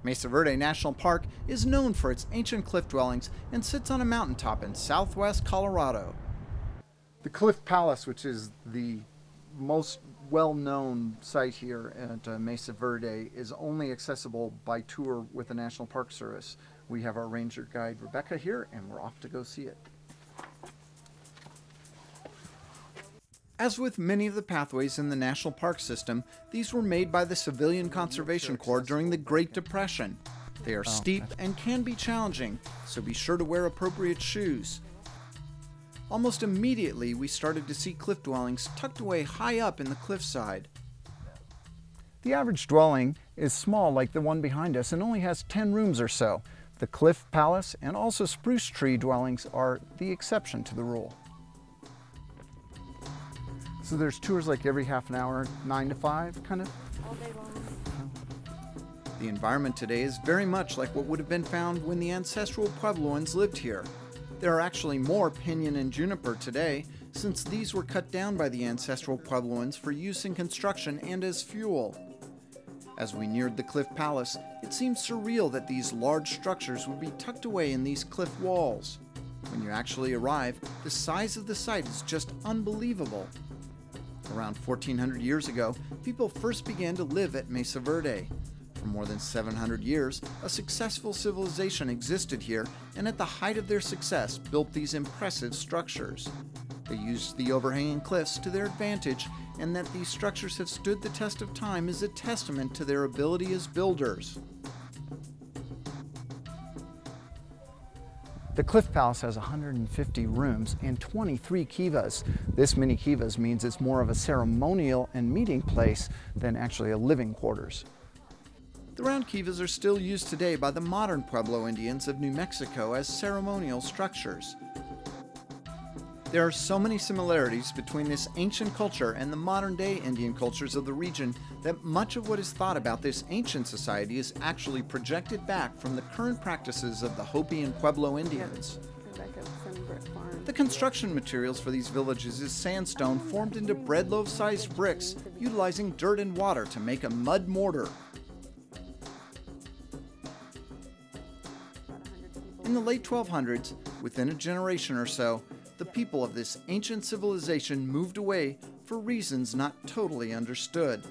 Mesa Verde National Park is known for its ancient cliff dwellings and sits on a mountaintop in southwest Colorado. The Cliff Palace, which is the most well-known site here at Mesa Verde, is only accessible by tour with the National Park Service. We have our ranger guide Rebecca here, and we're off to go see it. As with many of the pathways in the National Park System, these were made by the Civilian Conservation Corps during the Great Depression. They are steep and can be challenging, so be sure to wear appropriate shoes. Almost immediately, we started to see cliff dwellings tucked away high up in the cliffside. The average dwelling is small like the one behind us and only has 10 rooms or so. The Cliff Palace and also spruce tree dwellings are the exception to the rule. So there's tours like every half an hour, 9 to 5, kind of? All day long. The environment today is very much like what would have been found when the ancestral Puebloans lived here. There are actually more pinyon and juniper today, since these were cut down by the ancestral Puebloans for use in construction and as fuel. As we neared the Cliff Palace, it seemed surreal that these large structures would be tucked away in these cliff walls. When you actually arrive, the size of the site is just unbelievable. Around 1400 years ago, people first began to live at Mesa Verde. For more than 700 years, a successful civilization existed here, and at the height of their success, built these impressive structures. They used the overhanging cliffs to their advantage, and that these structures have stood the test of time is a testament to their ability as builders. The Cliff Palace has 150 rooms and 23 kivas. This many kivas means it's more of a ceremonial and meeting place than actually a living quarters. The round kivas are still used today by the modern Pueblo Indians of New Mexico as ceremonial structures. There are so many similarities between this ancient culture and the modern-day Indian cultures of the region that much of what is thought about this ancient society is actually projected back from the current practices of the Hopi and Pueblo Indians. The construction materials for these villages is sandstone formed into bread loaf-sized bricks, utilizing dirt and water to make a mud mortar. In the late 1200s, within a generation or so, the people of this ancient civilization moved away for reasons not totally understood.